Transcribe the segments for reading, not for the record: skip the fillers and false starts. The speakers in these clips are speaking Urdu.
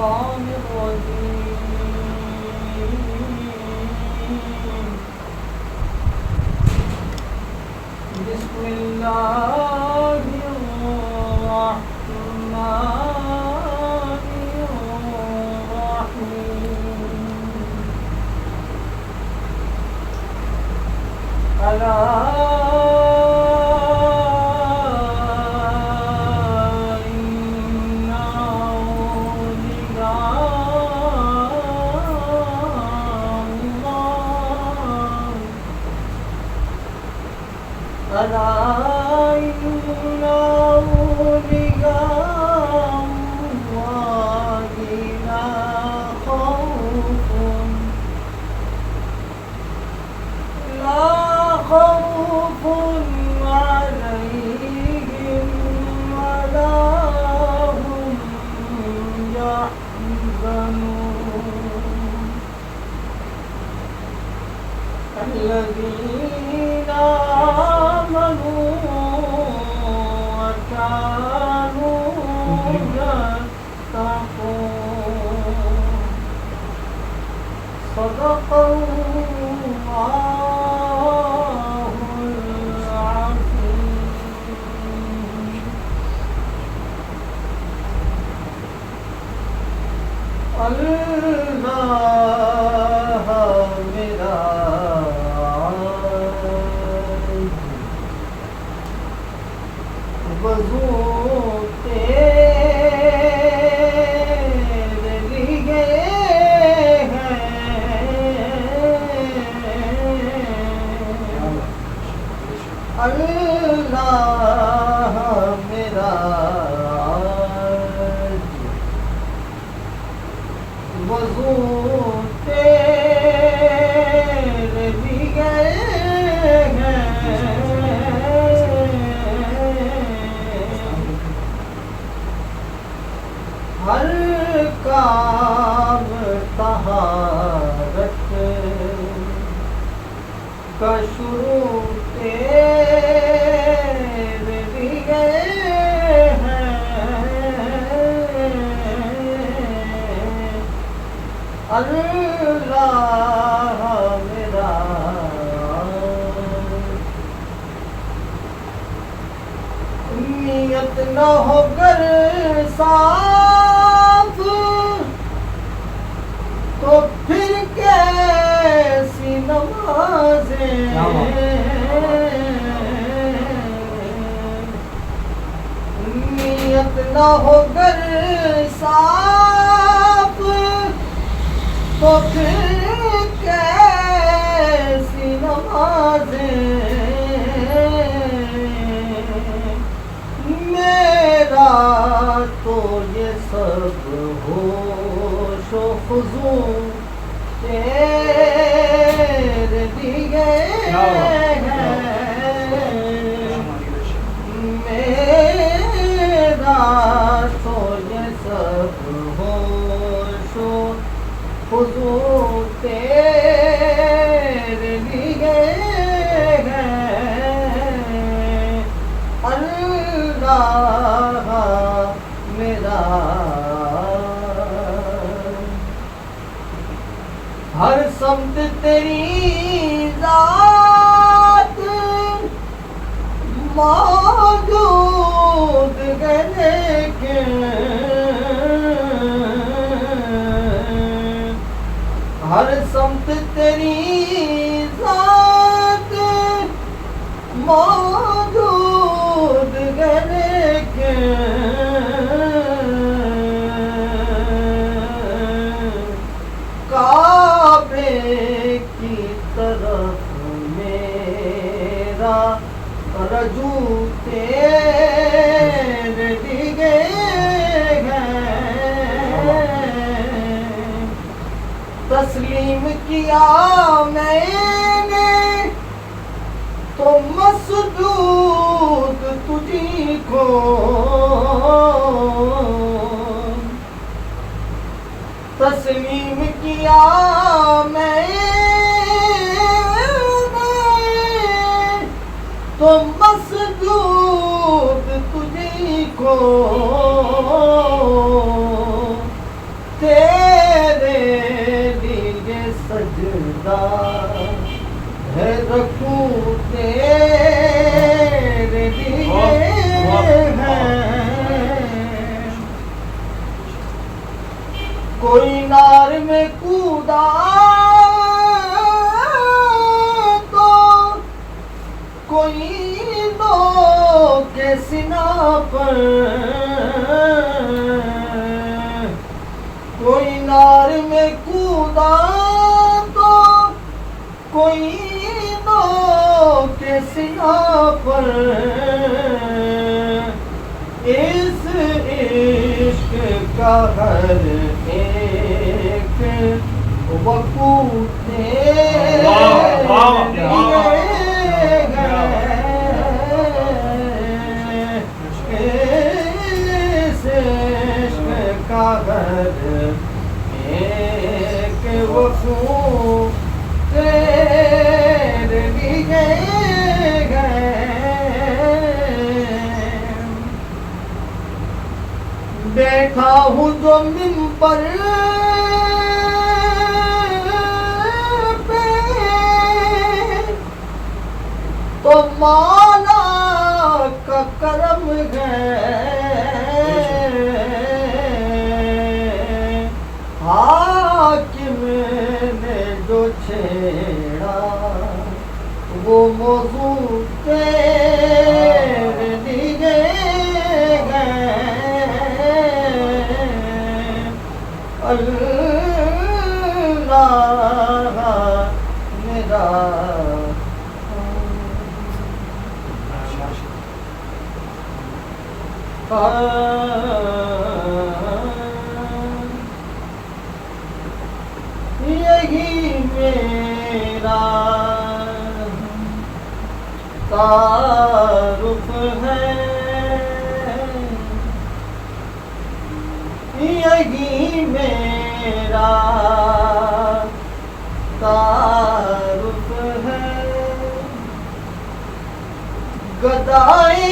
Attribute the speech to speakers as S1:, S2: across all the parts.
S1: الشيطان الرجيم. بسم الله الرحمن الرحيم. ألا ألا إن أولياء الله لا خوف عليهم ولا هم يحزنون. الذين آمنوا وكانوا يتقون. صدق الله العظيم. اللہ میرا وضو تیرے لیے ہے. اللہ میرا وضو تیرے لیے ہے. ہر کام طہارت کا شروع تیرے لیے ہے. اللہ میرا نیت نہ ہو کر صاف تو پھر کیسی نمازیں. نیت نہ ہو کر صاف تو پھر کیسی نمازیں. میرا تو یہ سب ہوش و خضوع تیرے لیے ہے. میرا تو یہ سب ہوش و خضوع تیرے لیے ہے. اللہ میرا ہر سمت تیری ذات موجود ہے لیکن ہر سمت تیری ذات موجود ہے لیکن کعبے کی طرف میرا رجوع تیرے لیے ہے. تسلیم کیا میں نے تو مسجود تجھی کو. تسلیم کیا میں تو مسجود تجھی کو. کوئی نار میں کودا تو کوئی دو کے سنا پر، کوئی نار میں کودا تو کوئی دو کے سنا پر، اس عشق کا ہر ایک وقوع اس عشق کا ہر ایک وقوع تیرے لیے بیٹھا ہوں جو منبر پہ تو مولا کا کرم ہے، حاکم نے جو چھیڑا وہ موضوع تیرے لیے اللہ میرا یہی میرا تعارف ہے، یہی میرا تعارف ہے، گدائے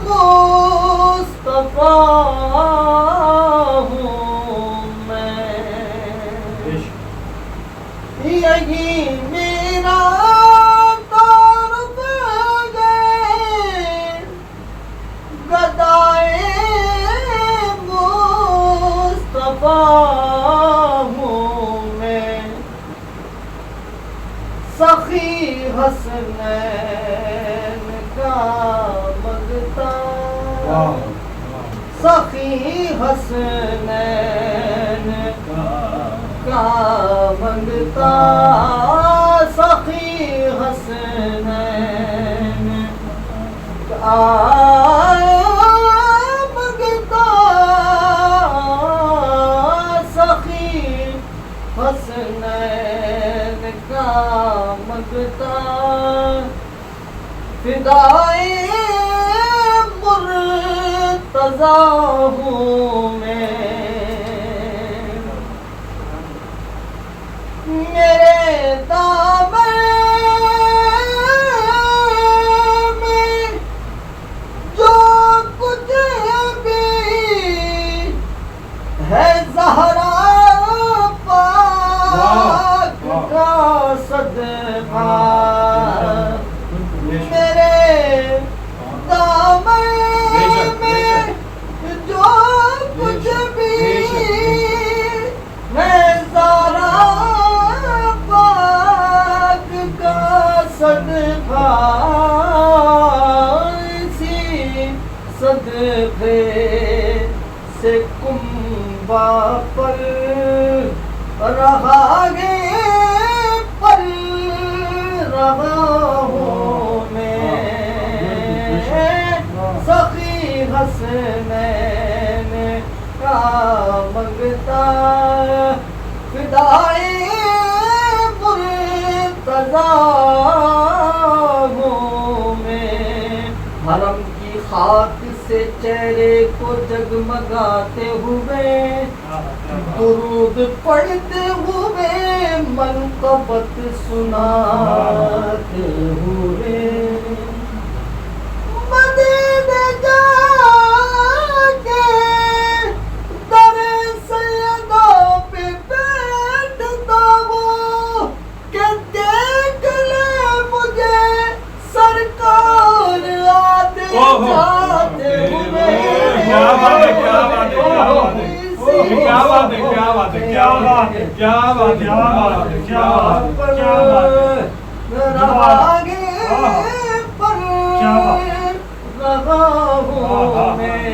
S1: مصطفیٰ ہوں میں، یہی میرا تعارف ہے، گدائے ہوں میں، سخی حسنین کا منگتا، سخی حسنین کا منگتا، سخی حسنین کا حسنین کا منگتا، فدائے مرتضیٰ ہوں میں، میرے دامن میں جو کچھ بھی ہے زہرا کا صدقہ، میرے دامن میں جو کچھ بھی ہے زہرا پاک کا صدقہ، اسی صدقے سے کنبہ پر رہا گے، پر رہا ہوں میں، سخی حسنین کا منگتا، فدائے مرتضیٰ ہوں میں، حرم کی خاک سے چہرے کو جگمگاتے ہوئے، درود پڑھتے ہوئے، منقبت سناتے ہوئے، مدینے جا کے در سیدہ پہ بیٹھتا ہوں کہ دیکھ لے مجھے سرکار آتے جاتے ہوئے،
S2: کیا بات ہے، کیا بات ہے، کیا بات ہے، کیا بات ہے، بات ہے، کیا بات ہے، کیا بات ہے، کیا بات ہے، کیا بات ہے، کیا بات ہے،
S1: رہاگے پر
S2: کیا بات
S1: رہا ہوں میں،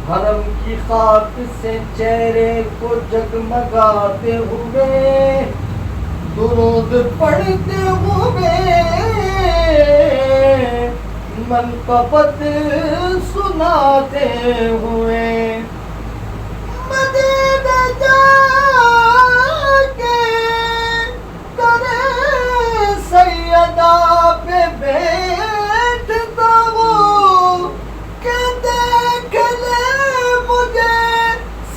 S1: حرم کی خاک سے چہرے کو جگمگاتے ہوئے، درود پڑھتے ہوئے، منقبت سناتے ہوئے، مدینہ جا کے کرے سیدہ پہ بیٹھتا ہوں کہ دیکھ لے مجھے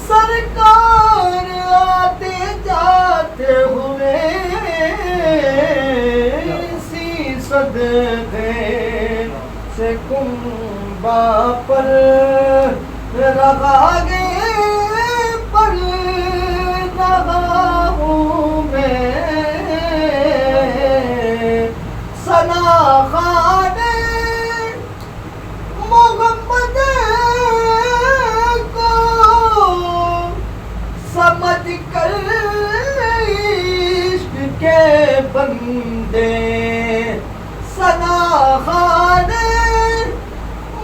S1: سرکار آتے جاتے ہوئے، اسی صدقے سے کنبہ پر رہاگے پر رہا ہوں میں، ثنا خانے محمد کو سمجھ کر عشق کے بندے، ثنا خانے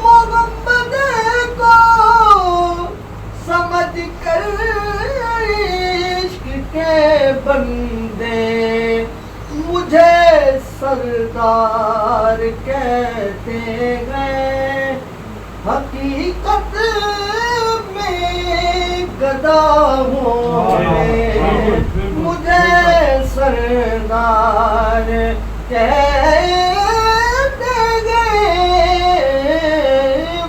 S1: محمد کو سمجھ کر عشق کے بندے، مجھے سردار کہتے ہیں، حقیقت میں گدا ہوں میں، مجھے سردار کہتے ہیں،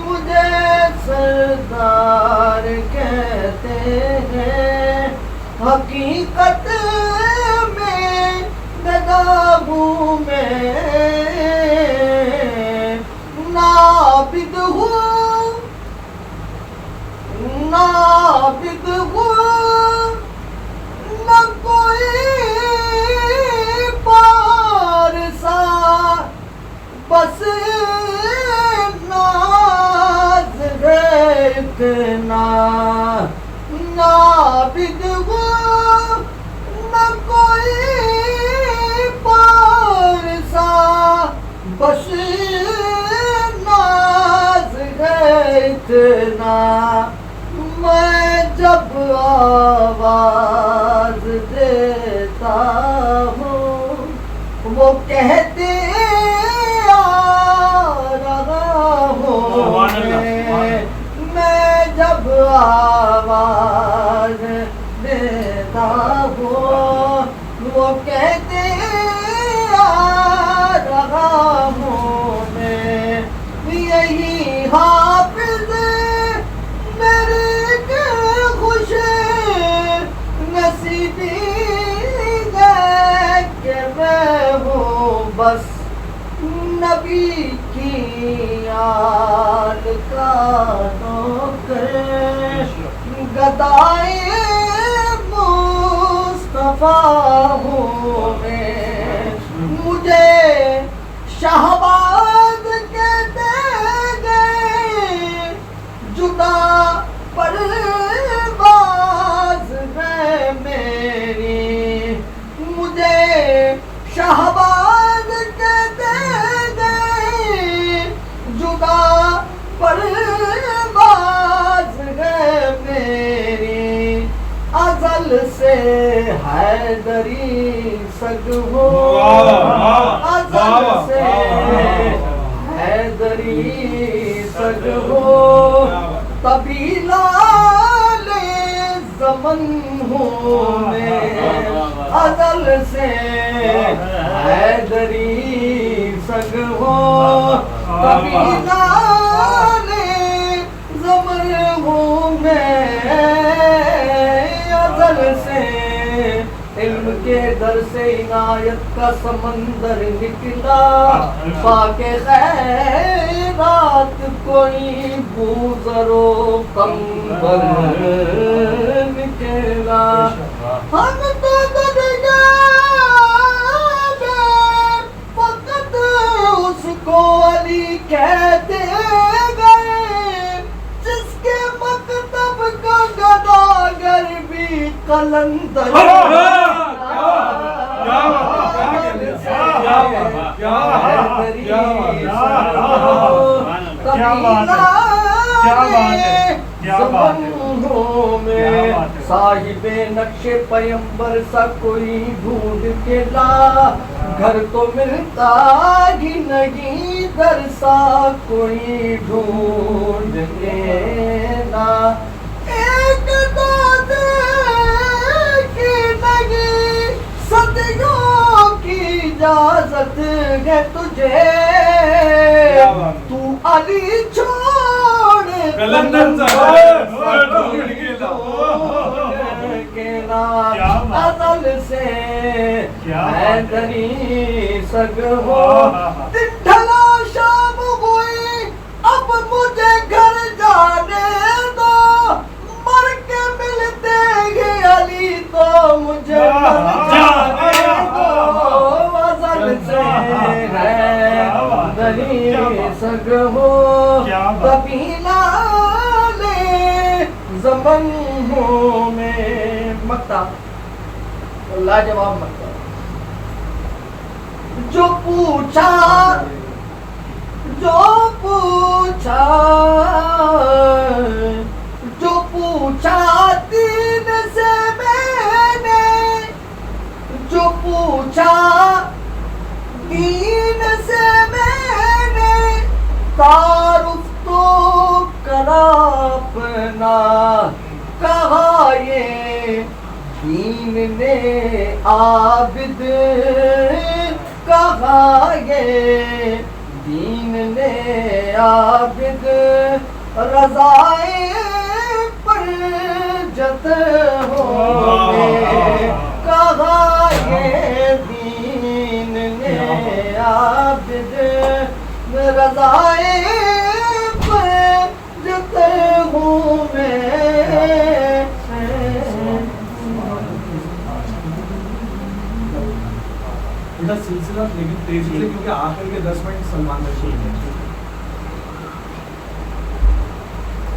S1: مجھے سردار کہتے ہیں، حقیقت میں گدا ہوں میں، نابد ہوں، نابد ہوں، نہ کوئی پارسا، بس ناز ہے اتنا، نابد ہوں، نہ کوئی پارسا، بس ناز ہے اتنا، میں جب آواز دیتا ہوں وہ کہتے آ رہا ہوں میں جب آواز دیتا ہوں وہ کہتے آ رہا ہوں میں، یہی حافظ میری خوش نصیبی ہے کہ میں ہوں بس نبی کی آل کا نوکر، گدائے مصطفیٰ ہوں میں، مجھے شہباز کہتے گئے، جدا پرواز ہے میری، مجھے شہباز کہتے گئے، جدا پرواز ہے میری، ازل سے حیدری سگ ہو، ازل سے حیدری سگ ہو، تبھی لال زمن ہوں میں، ازل سے حیدری سگ ہو، تبھی لال زمن ہوں میں، ازل سے علم کے در سے عنایت کا سمندر نکلا، پاک خیرات کوئی بوزر و کمبل نکلا، ہم تو دریا میں فقط اس کو علی کہتے گئے، جس کے مکتب کا گدا قلندر صاحب نقش پیمبر سا کوئی ڈھونڈ کے لا گھر تو ملتا ہی نہیں در سا کوئی ڈھونڈ کے لا ایک داد کی نہیں صدیوں کی اجازت ہے تجھے تو علی چھوڑ
S2: قلندر
S1: ازل سے حیدری سگ ہو دن ڈھلا شام ہوئی اب مجھے گھر جانے دو مر کے ملتے گے علی تو مجھے مر جانے دو ازل سے حیدری سگ ہو کبھی لالے زمنوں میں مکتا لاجواب مکتا جو پوچھا دین سے میں نے جو پوچھا دین سے میں نے تعارف تو کرا اپنا کہا یہ دین نے عابد کہا یہ دین نے عابد رضائے پر جت ہو کہا یہ دین نے عابد رضائے پر جت ہوں میں
S3: بیٹا سلسلہ لیکن تیزی سے کیونکہ آخر کے 10 منٹ سلمان رشید ہیں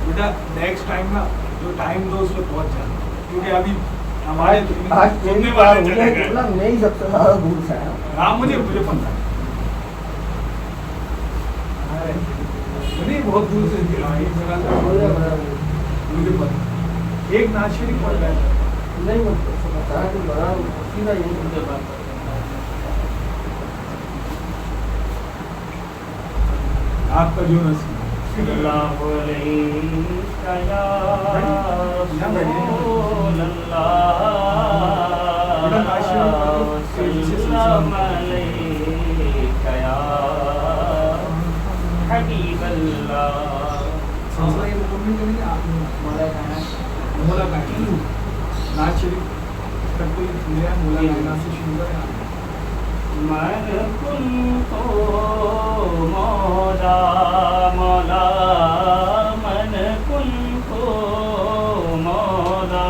S3: بیٹا نیکسٹ ٹائم نا جو ٹائم دو اس پہ پہنچ جانا کیونکہ ابھی ہمارے
S1: سننے والے چلے گئے میں ہی سب سے زیادہ دور سے آیا
S3: ہاں مجھے پتہ ہے نہیں بہت دور سے مجھے پتہ ایک نعت شریف پڑھ رہا ہے
S1: نہیں بتا کہ بڑا سیدھا یہی مجھے بات
S3: آپ کا جو نصیب
S2: صلی اللہ علیہ یا رسول اللہ سلام علیک یا حبیب اللہ
S3: سلسلہ یہ مکمل کریں گے آپ نے مولا کائنات نعت شریف تک کوئی لیا مولا کائنات سے شروع کریں آپ
S2: من کنتو مولا مولا من کنتو مولا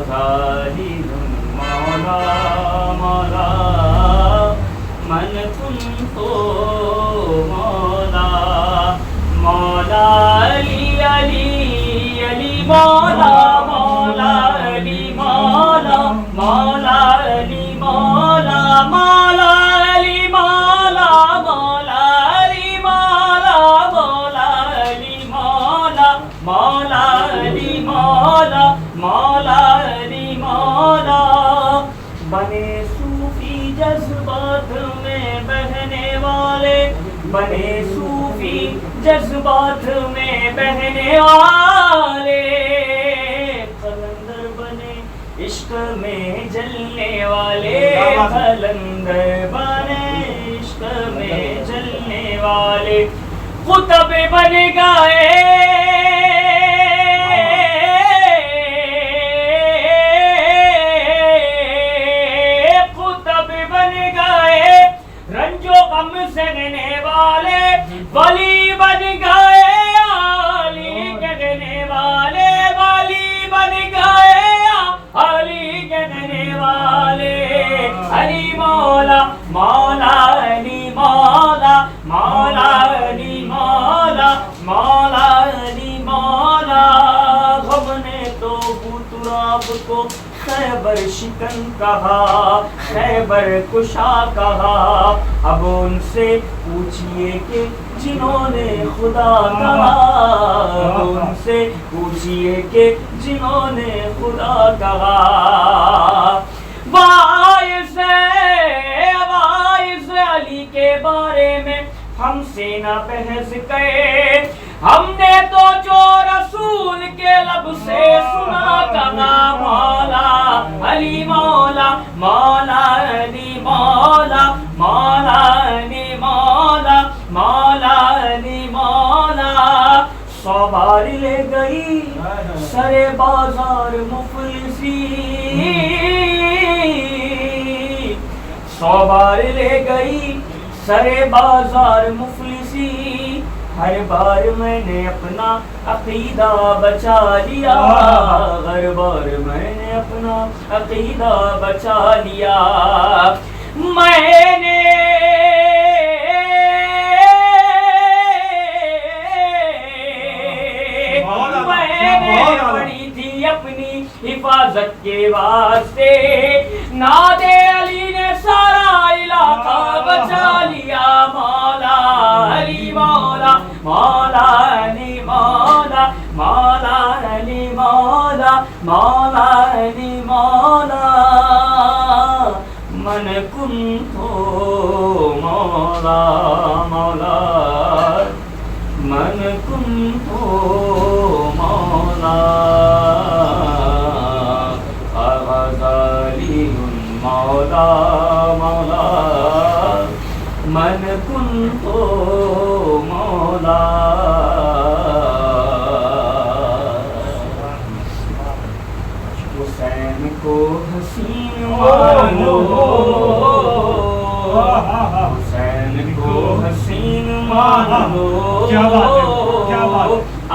S2: ظاہر مولا مولا من کنتو مولا مولا علی علی علی مولا مولا علی مولا مولا علی مولا مولا علی مولا مولا علی مولا مولا علی مولا مولا علی مولا مولا علی مولا بنے صوفی جذبات میں بہنے والے بنے صوفی جذبات میں بہنے والے قلندر بنے عشق میں جلنے والے قلندر بنے عشق میں جلنے والے قطب بن گئے قطب بن گئے رنج و غم سہنے والے ولی بن گئے علی کہنے والے ولی بن گئے علی کہنے والے علی مولا مولا علی مولا مولا علی مولا مولا علی مولا
S4: کو خیبر شکن کہا، خیبر کشا کہا. اب ان سے پوچھئے کہ جنہوں نے خدا کہا، اب ان سے پوچھئے کہ جنہوں نے خدا کہا. باعث علی کے بارے میں ہم سے نہ بحث کرے، ہم نے تو جو رسول کے لب سے سنا کہا، مولا علی مولا، مولا علی مولا، مولا علی مولا، مولا علی مولا. 100 بار لے گئی سر بازار مفلسی، 100 بار لے گئی سر بازار مفلسی. ہر بار میں نے اپنا عقیدہ بچا لیا، ہر بار میں نے اپنا عقیدہ بچا لیا. میں نے پڑھی تھی اپنی حفاظت کے واسطے، نادے علی نے سارا علاقہ بچا لیا. مولا علی مولا، مولا علی مولا، مولا علی مولا، مولا علی مولا. من کنتو مولا مولا، من کنتو مولا. غزالی مولا مولا، من کنتو مولا. حسین کو حسین مانو، حسین کو حسین مانو،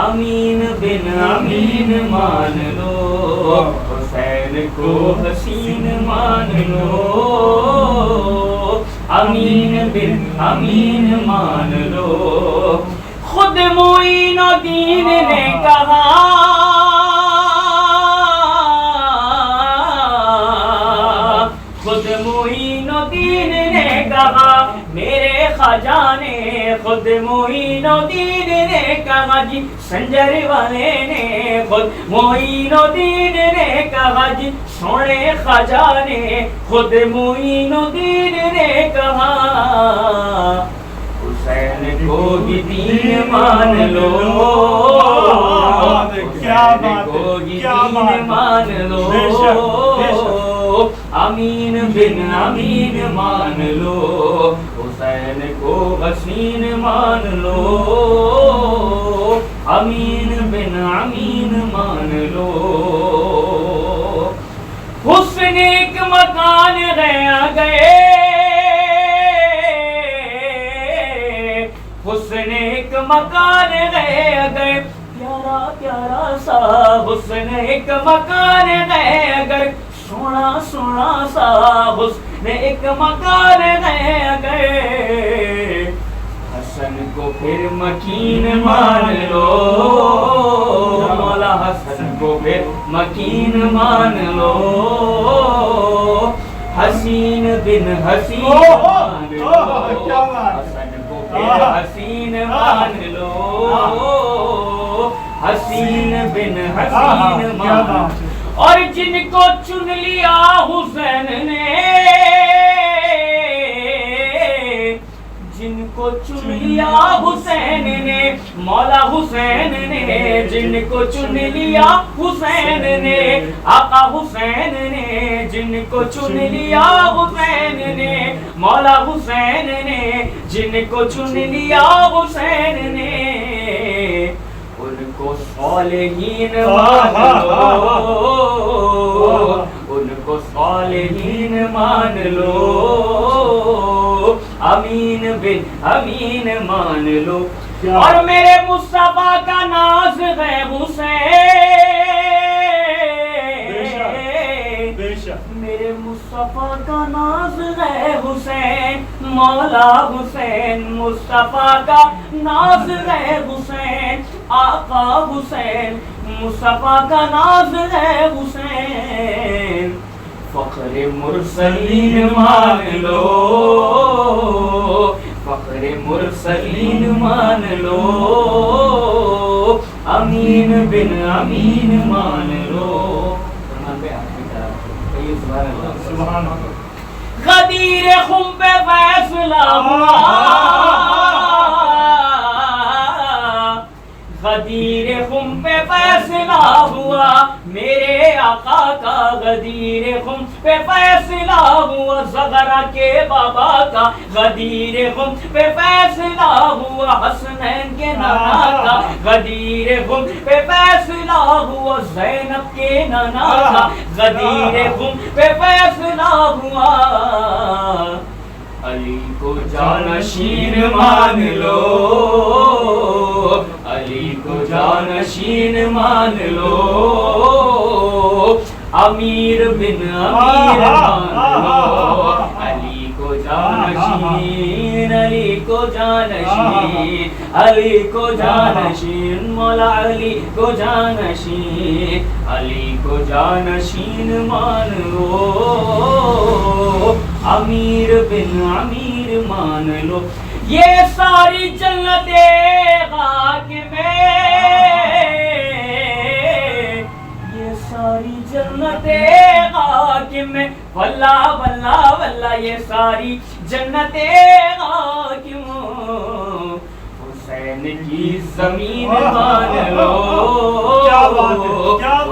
S4: امین بن امین مان لو. حسین کو حسین مان لو، امین بن امین مان لو. خود معین الدین نے کہا، خود معین الدین نے کہا میرے خواجہ نے، خود معین الدین نے کہا جی سنجر والے نے، خود معین الدین نے کہا جی سونے خواجہ نے، خود معین الدین نے کہا حسین کو بھی دین مان لو، حسین کو بھی دین مان لو. امین بن امین مان لو، حسین کو حسین مان لو، امین بن امین مان لو. حسن ایک مکان گئے، حسن ایک مکان گئے، پیارا پیارا سا حسن ایک مکان گئے، سونا سونا سا حسن ایک مکان گئے. حسن کو پھر مکین مان لو، مولا حسن کو پھر مکین مان لو. حسین بن حسین مان لو، حسن کو پھر حسین مان لو، حسین بن حسین مان لو. اور جن کو چن لیا حسین نے، جن کو چن لیا حسین نے، مولا حسین نے، جن کو چن لیا حسین نے، آقا حسین نے، جن کو چن لیا حسین نے، مولا حسین نے، جن کو چن لیا حسین نے، ان کو صالحین مان لو، ان کو صالحین مان لو. امین بن امین مان لو. اور میرے مصطفیٰ کا ناز ہے حسین، میرے مصطفیٰ کا ناز ہے حسین، مولا حسین مصطفیٰ کا ناز ہے حسین. آقا حسین مصطفیٰ کا ناز ہے حسین فخر مرسلین مان لو فخر مرسلین مان لو امین بن امین مان لو
S2: سبحان اللہ
S4: غدیر خم پہ فیصلہ ہوا غدیر خم پہ فیصلہ ہوا میرے آقا کا غدیر خم پہ فیصلہ ہوا زغرا کے بابا کا غدیر خم پہ فیصلہ ہوا حسنین کے نانا کا غدیر خم پہ فیصلہ ہوا زینب کے نانا کا غدیر خم پہ فیصلہ ہوا علی کو جانشین مان لو علی کو جانشین مان لو امیر بن امیر مان لو علی کو جانشین علی کو جانشین علی کو جانشین مولا علی کو جانشین علی کو جانشین مان لو امیر بن امیر مان لو یہ ساری جنتیں خاک میں یہ ساری جنتیں خاک میں واللہ واللہ واللہ یہ ساری جنتیں خاک میں حسین کی زمین مان لو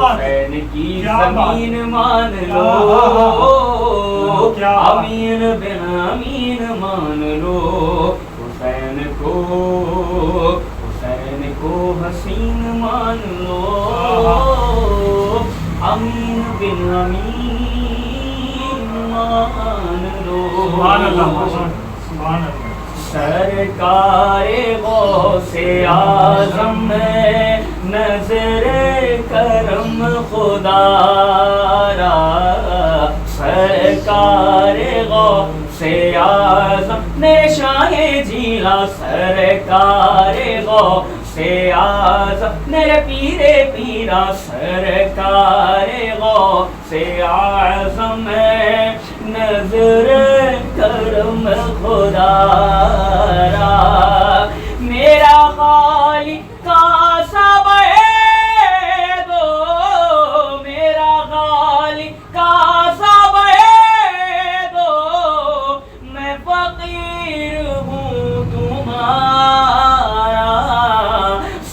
S4: حسین کی زمین مان لو امین بن امین مان لو حسین کو حسین مان لو امین بن امین مان لو
S2: سبحان اللہ سبحان اللہ
S4: سرکار غوث اعظم میں نظر کرم خدا را سرکار غوث اعظم میرے شاہ جیلا سرکار غوث اعظم میرے پیر پیرا سرکار غوث اعظم میں نظر کرم خدا را میرا خالق کا سب دو میرا خالق کا سب دو میں فقیر ہوں تمہارا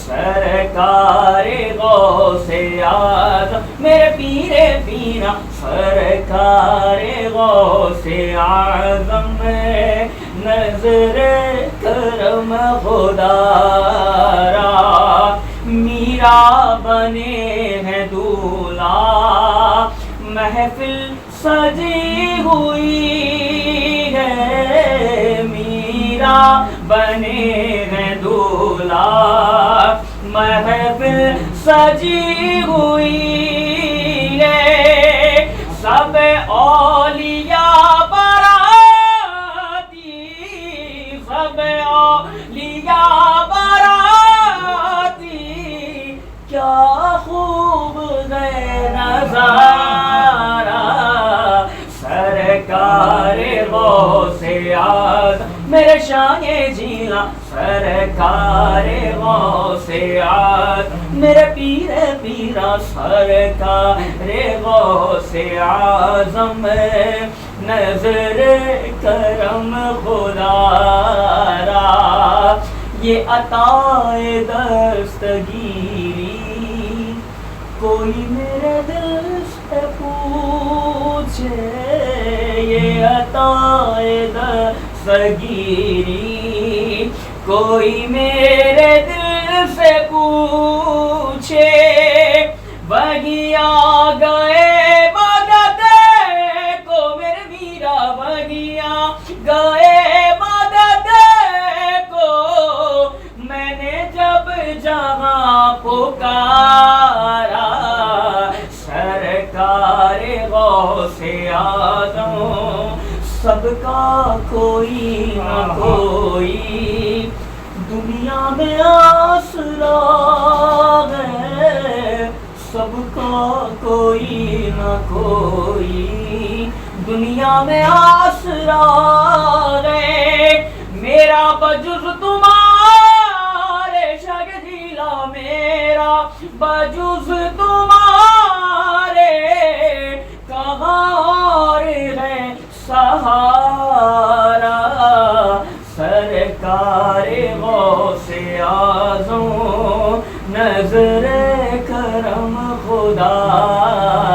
S4: سرکار غوث اعظم میرے پیر پیرا سرکار غوث اعظم میں نظر کرم خدا را میرا بنے ہیں دولہا محفل سجی ہوئی ہے میرا بنے ہیں دولہا محفل سجی ہوئی ہے سب اولیاء باراتی سب اولیاء باراتی کیا خوب ہے نظارہ سرکار غوث اعظم میرے شاہ جیلا سرکار غوث اعظم میرے پیر پیرا سرکار غوث اعظم نظر کرم خدا را یہ عطا دستگیری کوئی میرے دل سے پوچھے یہ عطا دستگیری کوئی میرے دل سے پوچھے وہی آ گئے مدد کو میرے میرا وہی آ گئے مدد کو میں نے جب جہاں پکارا سرکار غوث اعظم سب کا کوئی نہ کوئی دنیا میں آسرا ہے سب کا کوئی نہ کوئی، دنیا میں آسرا ہے میرا بجز تمہارے شگدیلا، میرا بجز تمہارے کہاں اور ہے سہارا، سرکار غوث اعظم نظر کرم خدا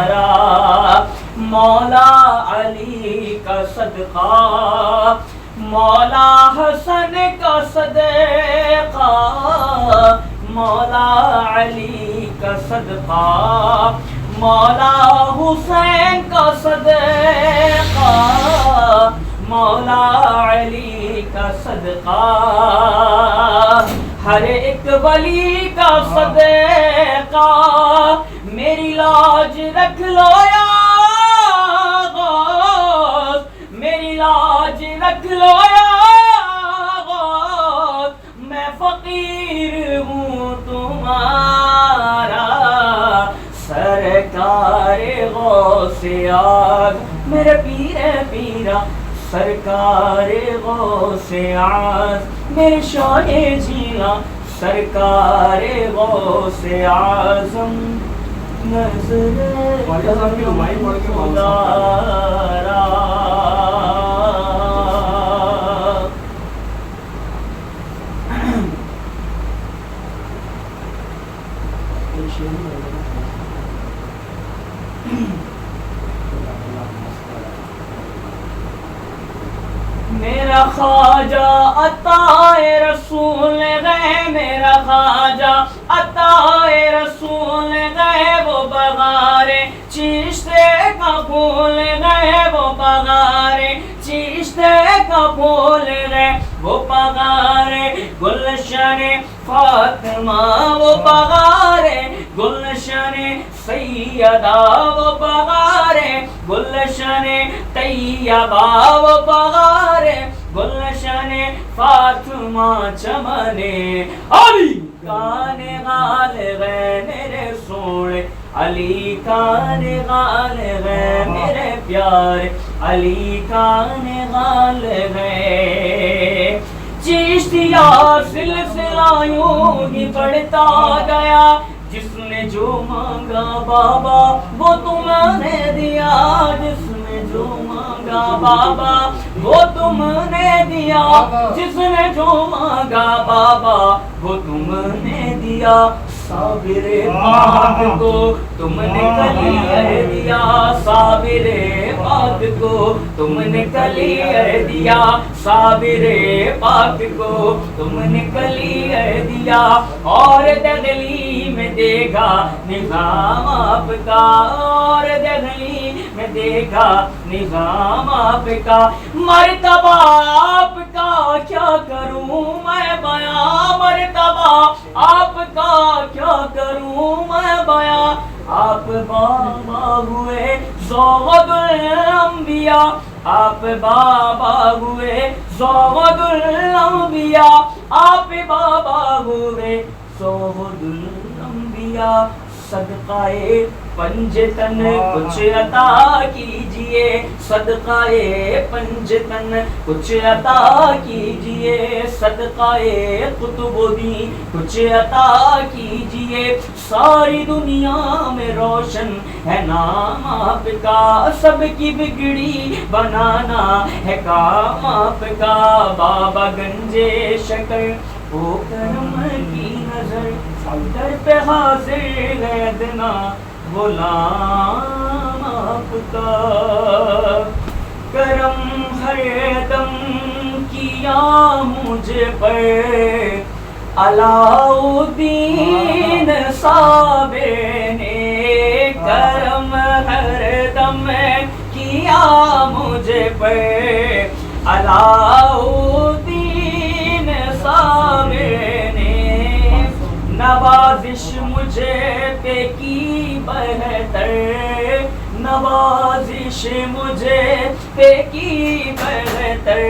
S4: را، مولا علی کا صدقہ، مولا حسن کا صدقہ، مولا علی کا صدقہ، مولا حسین کا صدقہ، مولا علی کا صدقہ، ہر ایک ولی کا صدقہ، میری لاج رکھ لو یا غوث، میری لاج رکھ لو یا غوث، میں فقیر ہوں تمہارا، سرکار غوث اعظم میرے پیر پیرا، سرکار غوث اعظم میرے شاہ جینا، سرکار غوث اعظم نظر خدا را۔ میرا خواجہ عطائے رسول گئے، میرا خواجہ عطائے رسول گئے، وہ بغارے چشتے کا پھول گئے، وہ بغارے چشتے کا پھول گئے، وہ بغارے گلشن فاطمہ، وہ بغارے گلشن سیدہ، وہ بغارے گلشن طیبہ، وہ بغارے گلشن فاطمہ چمنے علی کان غالب میرے سوڑے، علی کان غالب میرے پیارے، علی کان غالب چشتیہ سلسلہ یوں ہی بڑھتا گیا، جس نے جو مانگا بابا وہ تم نے دیا، جس نے جو مانگا بابا وہ تم نے دیا، جس نے جو مانگا بابا وہ تم نے دیا، صابر پاک کو تم نے کلیہ دیا، صابر پاک کو تم نے کلیہ دیا، صابر پاک کو تم نے کلیہ دیا، اور دغلی میں دیکھا نظام آپ کا، اور دغلی میں دیکھا نظام آپ کا، مرتبہ آپ کا کیا کروں میں بیان، مرتبہ آپ کا کیا کروں میں بیان، آپ بابا ہوئے زہد الانبیاء، آپ بابا ہوئے زہد الانبیاء، آپ بابا ہوئے زہد الانبیاء، صدقائے پنجتن کچھ عطا کیجئے، صدقائے پنجتن کچھ عطا کیجئے، صدقائے قطب الدین کچھ عطا کیجئے، ساری دنیا میں روشن ہے نام آپ کا، سب کی بگڑی بنانا ہے کام آپ کا، بابا گنجے شکر او کرم کی نظر، در پہ حاضر ہے ادنا غلام آپ کا، کرم ہر دم کیا مجھ پر علاء الدین صابر نے، کرم ہر دم کیا مجھ پر علاء الدین صابر نے، نوازش مجھے پہ کی بہتر، نوازش مجھے پہ کی بہتر،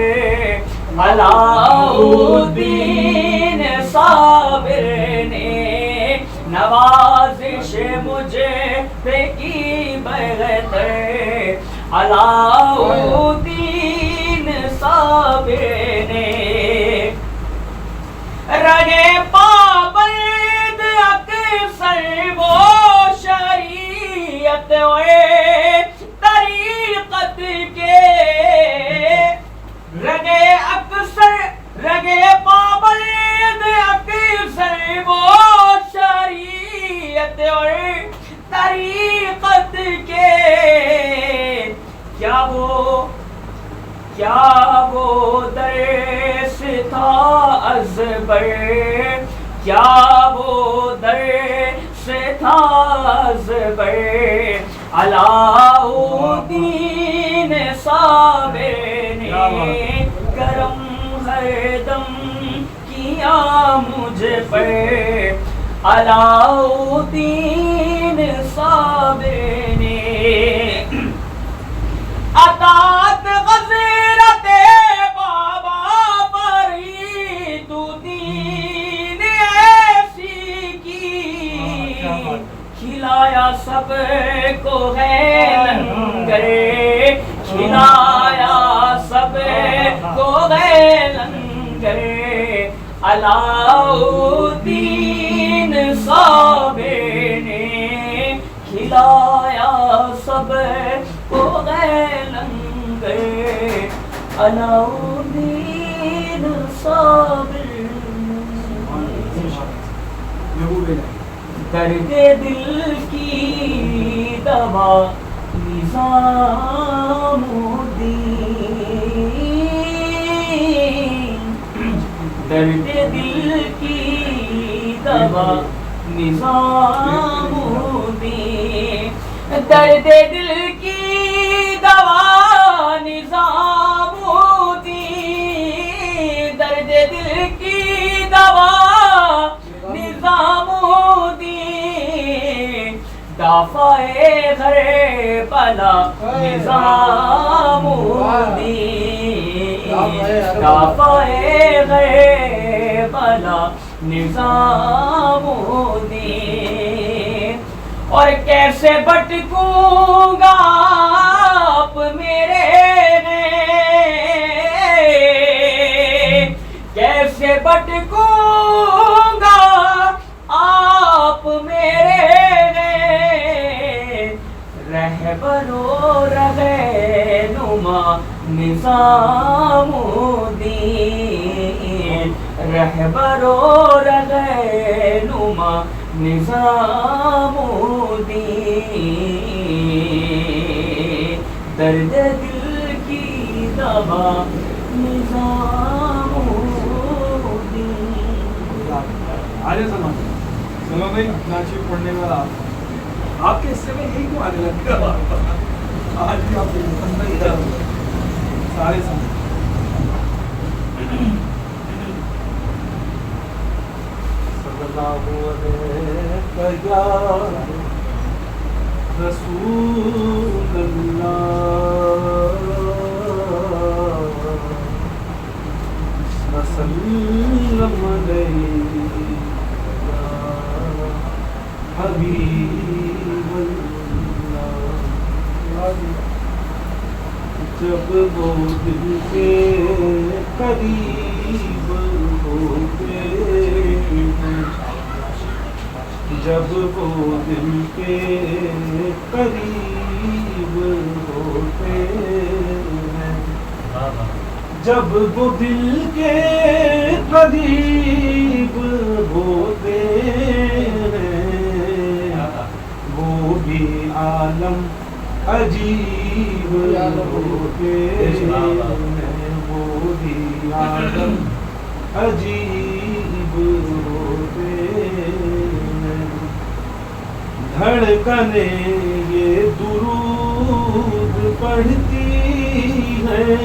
S4: علاء الدین صابر نے نوازش مجھے پہ کی بغیر علاؤدین صابر نے رگے پابند اکثر وہ شریعت و طریقت کے رگے پابند اکثر وہ شریعت اور طریقت کے کیا وہ درس تھا ازبر کیا وہ درس تھا ازبر علاؤدین صابر نے کرم ہر دم کیا مجھ پر علاؤدین صابر نے اطاعت غزرت بابا فرید الدین ایسی کی کھلایا سب کو ہے لنگر کھلایا سب کو ہے لنگر علاؤدین صابر نے کھلایا سب کو ہے لنگر علاؤدین صابر درد دل کی دوا نظام الدین درد دل کی دوا نظام الدین درد دل کی دوا نظام الدین درد دل کی دوا نظام الدین دافع غر بلا نظام الدین دافع غر بلا نظام الدین اور کیسے بھٹکوں گا آپ میرے کیسے بھٹکوں گا آپ میرے رہبر و رہنما نظام الدین رہبر و رہنما نظام الدین درد دل کی دوا نظام الدین
S3: آج سلام بھائی ناشی پڑھنے والا آپ کے حصے میں یہی کیوں آنے لگا آج بھی آپ سارے سمجھ
S1: رسول اللہ وسلم علیہ حبیب اللہ جب وہ دل کے قریب ہوتے ہیں جب وہ دل کے قریب ہوتے ہیں جب وہ دل کے قریب ہوتے ہیں وہ بھی عالم عجیب ہوتے ہیں وہ بھی عالم عجیب ہوتے ہیں دھڑکنیں یہ درود پڑھتی ہیں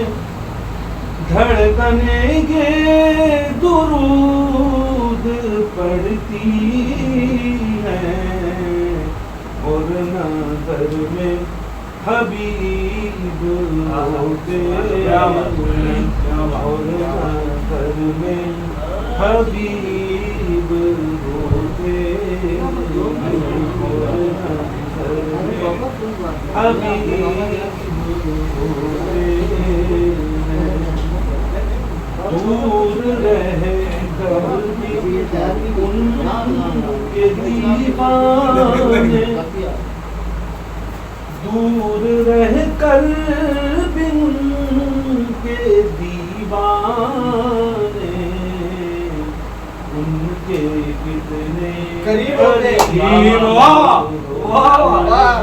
S1: دھڑکنیں یہ درود پڑھتی ہیں اور نظر میں حبیب ہوتے ہیں اور نظر میں حبیب دور رہ کر بھی ان کے دیوانے، دور رہ کر بھی ان کے دیوانے، ان کے کتنے
S3: قریب ہوتے ہیں۔
S1: قریب،
S3: واہ واہ
S1: واہ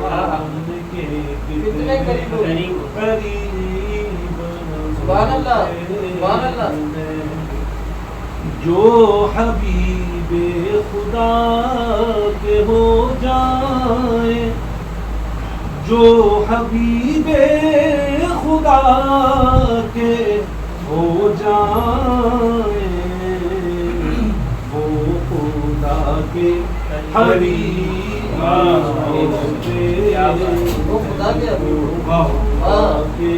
S1: واہ
S3: ان کے
S1: کتنے قریب ہوتے ہیں۔ سبحان اللہ سبحان اللہ۔
S2: جو حبیب خدا کے ہو جائے، جو حبیب خدا کے ہو جائے، وہ خدا کے حبیب ہوتے ہیں،
S1: وہ خدا کے حبیب،
S2: خدا کے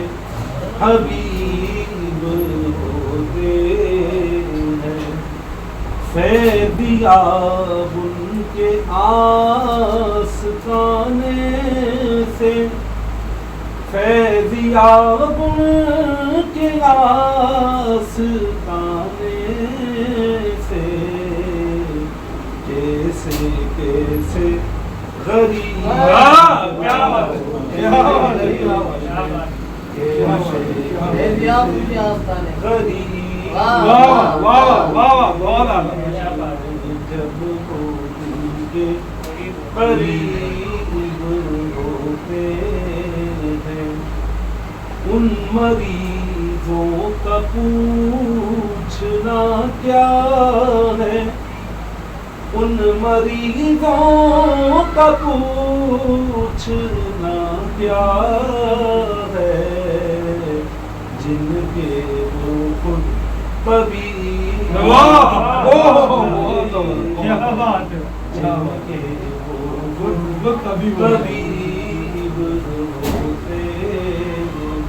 S2: حبیب ہوتے ہیں۔ فیضیاب ان کے آستانے سے، فیضیاب ان کے آستانے سے، کیسے کیسے غریب جب وہ دل کے قریب ہوتے ہیں، ان مریضوں کا پوچھنا کیا ہے، ان مریضوں کا پوچھنا کیا ہے، جن کے وہ خود طبیب،
S3: کیا بات ہے،
S2: جن کے وہ خود طبیب ہوتے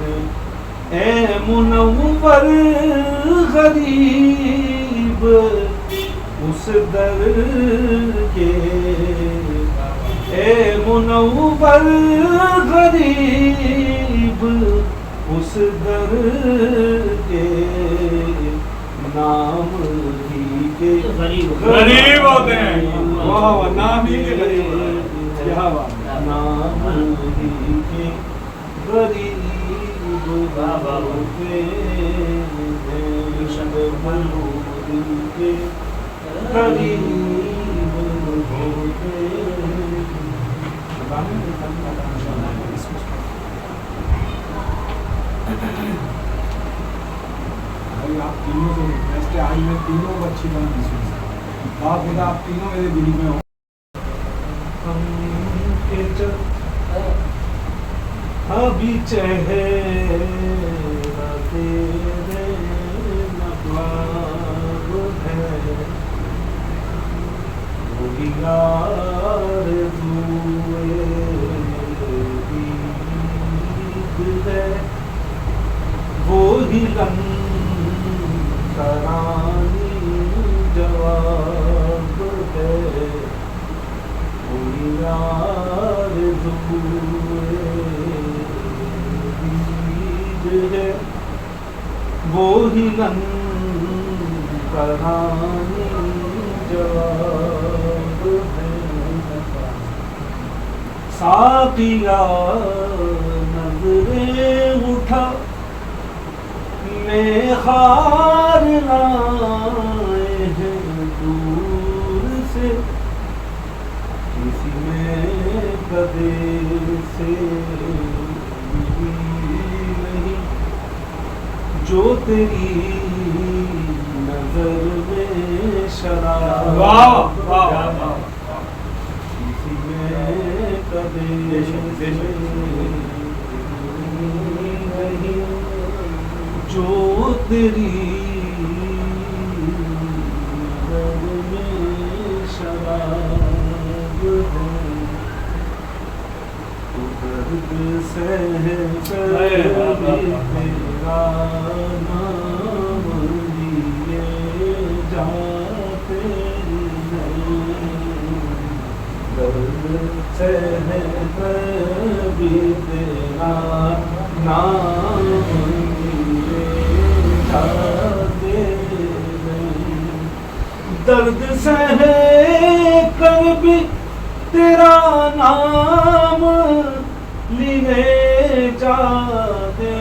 S2: ہیں۔ اے منور غریب اس در کے، اے منور غریب اس در کے، نام ہی کے
S3: غریب ہوتے ہیں، واہ واہ، نام ہی کے غریب ہوتے ہیں، کیا بات ہے،
S2: نام ہی کے غریب ہوتے ہیں، شب دل کے قریب ہوتے ہیں۔
S3: بھائی آپ تینوں سے بیسٹ ہے، آج میں تینوں کو اچھی طرح محسوس ہے، آپ خدا آپ تینوں میرے دل میں ہو۔
S2: ہم کے ابھی چہرہ تیرے نقاب ہے، وہی آرزوئے دید ہے، وہی کرانی جواب ہے، وہی آرزوئے دید ہے، وہی کرانی جواب ہے۔ ساقیا نظریں اٹھا میں خار لائے ہیں دور سے، کسی میں کدے سے نہیں، جو تیری نظر میں شراب، کسی میں کدے سے نہیں، جو تیری نظر میں شراب ہے، تو درد سے تیرا نام لیے جاتے ہیں، درد
S3: سے ہے کبھی تیرا نام لیے جاتے نہیں، درد سے ہے کبھی تیرا نام لیے جاتے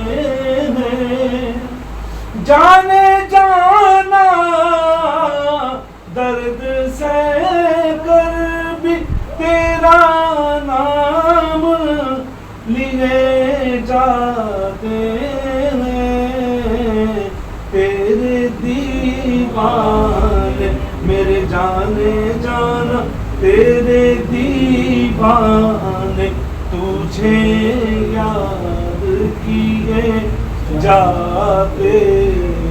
S3: ہیں، جانے جانا درد سے کر بھی تیرا نام لیے جاتے ہیں، تیرے دیوانے میرے جانے جانا تیرے دیوانے تجھے یاد کیے جاتے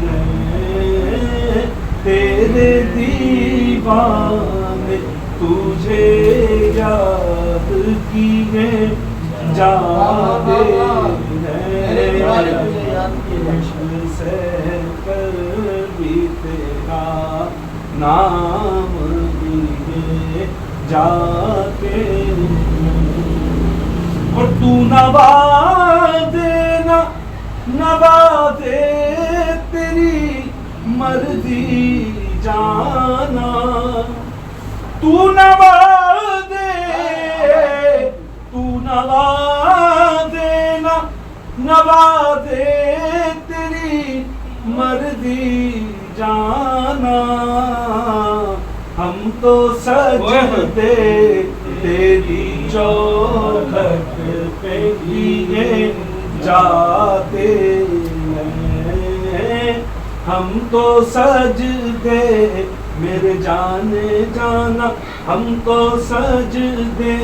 S3: ہیں، تیرے دیوانے تجھے یاد کیے جاتے ہیں، مشکل سے کر بھی تیرا نام لیے جاتے ہیں، اور تو نوازے نوازے تیری مرضی جانا، تو نوازے نوازے تیری مرضی جانا، ہم تو سجدے تیری چوکھٹ پہ کیے جاتے ہیں، ہم تو سجدے میرے جانے جانا، ہم تو سجدے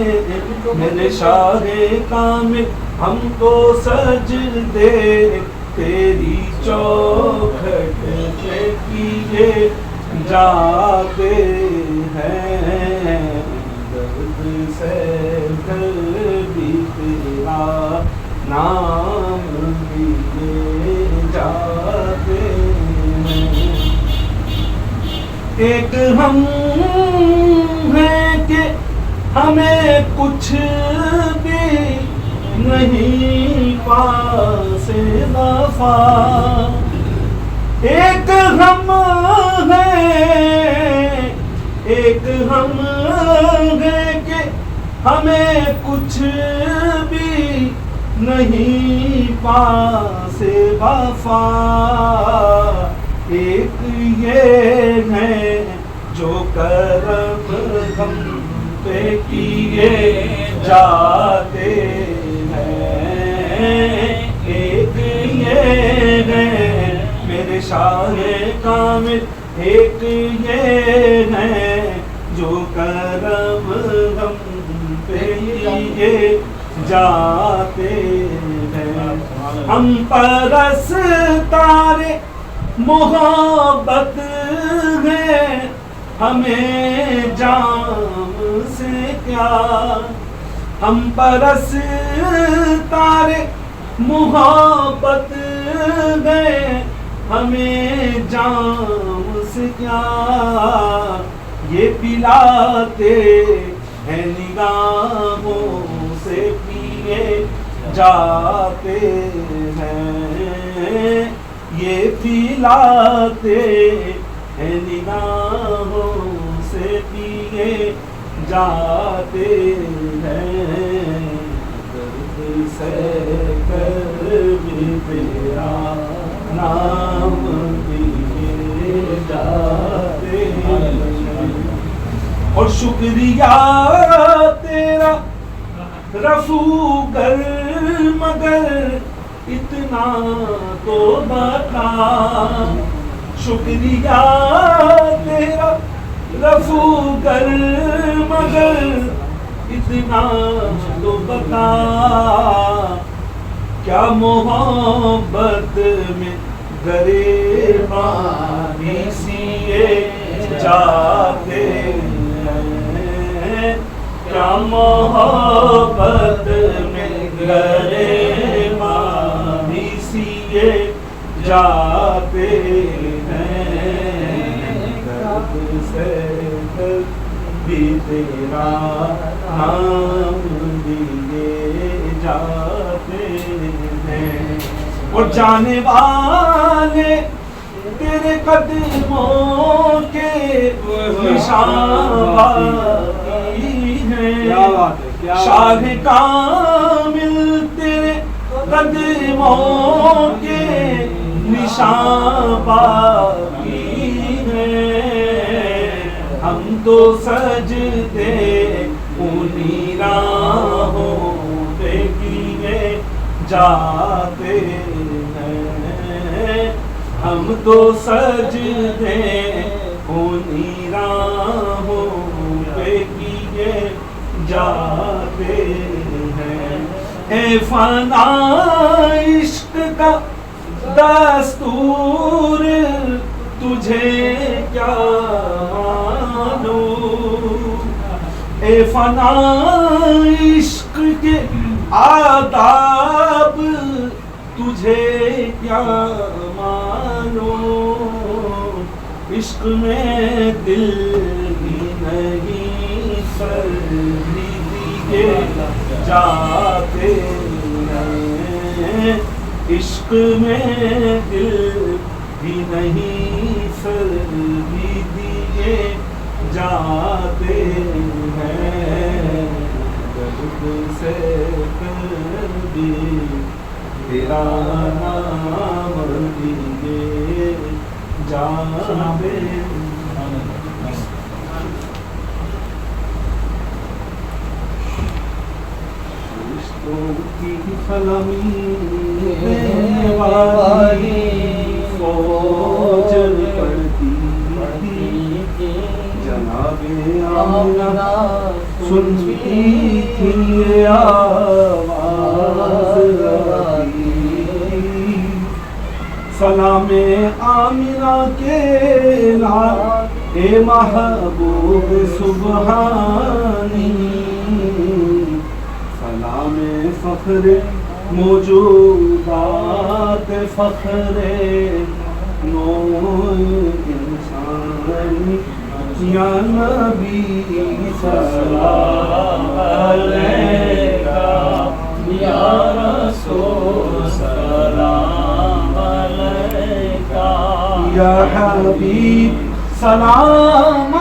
S3: میرے شاہ کامل، ہم تو سجدے تیری چوکھٹ پہ کیے جاتے ہیں، درد سے بھی تیرا نام لیے جاتے ہیں، ایک ہم ہیں کہ ہمیں کچھ بھی نہیں پاس وفا، ایک ہم ہیں کہ ہمیں کچھ بھی نہیں پاس وفا، ایک یہ ہے جو کرم ہم پہ کیے جاتے ہیں، ایک یہ ہے میرے شاہ کامل، ایک یہ ہے جو کرم ہم پہ کیے جاتے ہیں، ہم پرستارے محبت ہے ہمیں جام سے کیا، ہم پرستارے محبت ہے ہمیں جام سے کیا، یہ پلاتے ہیں نگاہوں سے پیے جاتے ہیں، یہ پلاتے ہیں نگاہوں سے پیے جاتے ہیں، درد سے کر بھی تیرا نام لیے جاتے ہیں، اور شکریہ تیرا رفو گر مگر اتنا تو بتا، شکریہ تیرا رفو گر مگر اتنا تو بتا، کیا محبت میں گریبانی سیے جاتے ہیں، کیا محبت میں گریبانی سیے جاتے ہیں، درد سے
S5: بھی تیرا نام لیے جاتے ہیں، اور جانے والے تیرے قدموں کے نشان باقی ہیں، شاہ کامل تیرے قدموں کے نشان باقی ہیں، ہم تو سجدے انہی راہوں پہ کیے جاتے ہیں، ہم تو سجدے انہی راہوں پہ کیے جاتے ہیں، اے فنا عشق کا دستور تجھے کیا مانوں، اے فنا عشق کے آداب تجھے کیا مانوں، عشق میں دل ہی نہیں سر بھی دیے جاتے ہیں، عشق میں دل بھی نہیں سر بھی دیے جاتے ہیں، درد سے بھی تیرا نام لیے جاتے ہیں۔ کی سلامی دینے والی فوج پڑتی تھی، جناب آمنہ سنتی تھی آواز آتی، سلام آمنہ کے لال اے محبوب سبحانی، سلام فخر موجودات فخر نو انسانی، یا نبی سلام علیکہ، یا رسول سلام علیکہ، یا حبیب سلام